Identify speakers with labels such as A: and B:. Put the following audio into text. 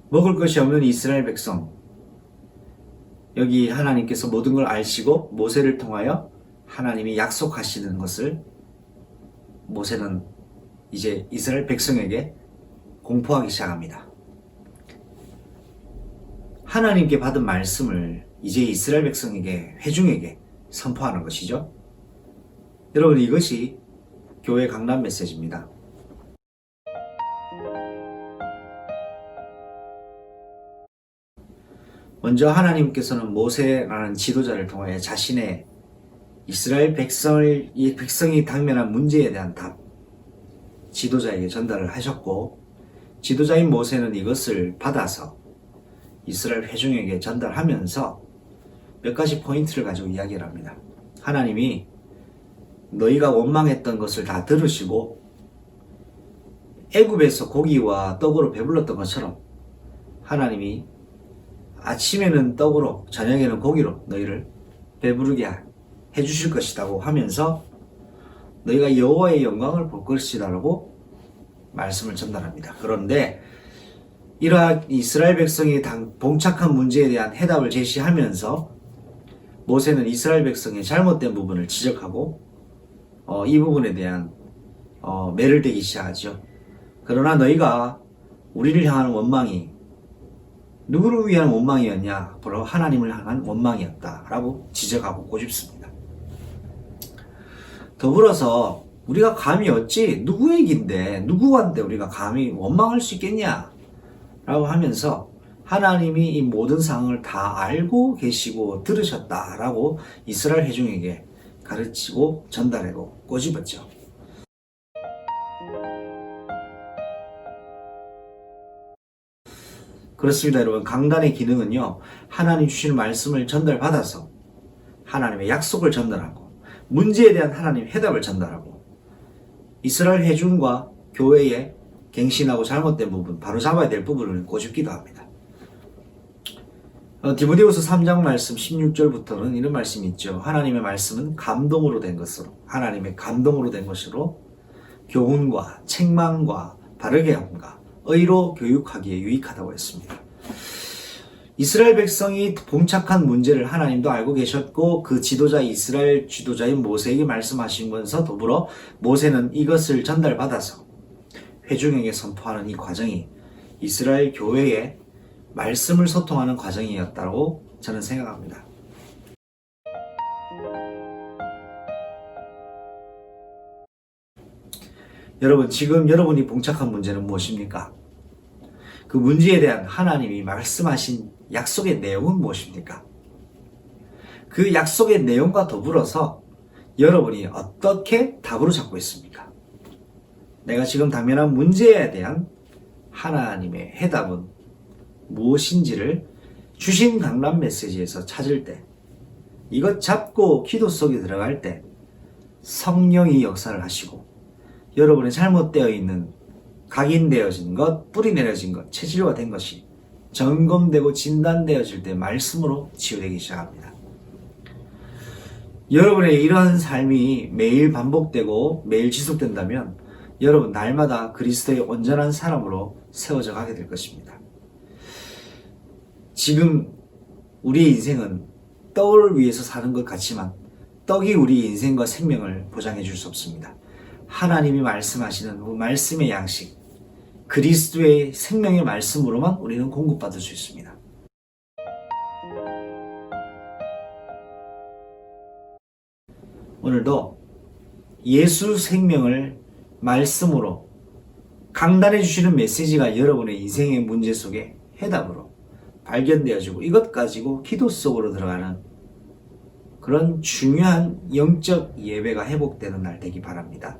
A: 먹을 것이 없는 이스라엘 백성, 여기 하나님께서 모든 걸 아시고 모세를 통하여 하나님이 약속하시는 것을 모세는 이제 이스라엘 백성에게 공포하기 시작합니다. 하나님께 받은 말씀을 이제 이스라엘 백성에게, 회중에게 선포하는 것이죠. 여러분, 이것이 교회 강단 메시지입니다. 먼저 하나님께서는 모세라는 지도자를 통하여 자신의 이스라엘 백성이 당면한 문제에 대한 답, 지도자에게 전달을 하셨고, 지도자인 모세는 이것을 받아서 이스라엘 회중에게 전달하면서 몇 가지 포인트를 가지고 이야기를 합니다. 하나님이 너희가 원망했던 것을 다 들으시고 애굽에서 고기와 떡으로 배불렀던 것처럼 하나님이 아침에는 떡으로 저녁에는 고기로 너희를 배부르게 해주실 것이라고 하면서 너희가 여호와의 영광을 볼 것이라고 말씀을 전달합니다. 그런데 이러한 이스라엘 백성이 봉착한 문제에 대한 해답을 제시하면서 모세는 이스라엘 백성의 잘못된 부분을 지적하고 이 부분에 대한 매를 대기 시작하죠. 그러나 너희가 우리를 향하는 원망이 누구를 위한 원망이었냐? 바로 하나님을 향한 원망이었다라고 지적하고 꼬집습니다. 더불어서 우리가 감히 어찌 누구 얘기인데 누구한테 우리가 감히 원망할 수 있겠냐? 라고 하면서 하나님이 이 모든 상황을 다 알고 계시고 들으셨다라고 이스라엘 회중에게 가르치고 전달하고 꼬집었죠. 그렇습니다, 여러분. 강단의 기능은요, 하나님 주시는 말씀을 전달받아서 하나님의 약속을 전달하고 문제에 대한 하나님 해답을 전달하고 이스라엘 회중과 교회의 갱신하고 잘못된 부분, 바로 잡아야 될 부분을 꼬집기도 합니다. 디모데후서 3장 말씀 16절부터는 이런 말씀이 있죠. 하나님의 말씀은 감동으로 된 것으로, 하나님의 감동으로 된 것으로 교훈과 책망과 바르게 함과 의로 교육하기에 유익하다고 했습니다. 이스라엘 백성이 봉착한 문제를 하나님도 알고 계셨고 그 지도자 이스라엘 지도자인 모세에게 말씀하시면서 더불어 모세는 이것을 전달받아서 회중에게 선포하는 이 과정이 이스라엘 교회의 말씀을 소통하는 과정이었다고 저는 생각합니다. 여러분, 지금 여러분이 봉착한 문제는 무엇입니까? 그 문제에 대한 하나님이 말씀하신 약속의 내용은 무엇입니까? 그 약속의 내용과 더불어서 여러분이 어떻게 답으로 잡고 있습니까? 내가 지금 당면한 문제에 대한 하나님의 해답은 무엇인지를 주신 강단 메시지에서 찾을 때, 이것 잡고 기도 속에 들어갈 때 성령이 역사를 하시고 여러분의 잘못되어 있는 각인되어진 것, 뿌리 내려진 것, 체질화된 것이 점검되고 진단되어질 때 말씀으로 치유되기 시작합니다. 여러분의 이러한 삶이 매일 반복되고 매일 지속된다면 여러분 날마다 그리스도의 온전한 사람으로 세워져 가게 될 것입니다. 지금 우리의 인생은 떡을 위해서 사는 것 같지만 떡이 우리 인생과 생명을 보장해 줄 수 없습니다. 하나님이 말씀하시는 그 말씀의 양식, 그리스도의 생명의 말씀으로만 우리는 공급받을 수 있습니다. 오늘도 예수 생명을 말씀으로 강단해 주시는 메시지가 여러분의 인생의 문제 속에 해답으로 발견되어지고 이것 가지고 기도 속으로 들어가는 그런 중요한 영적 예배가 회복되는 날 되기 바랍니다.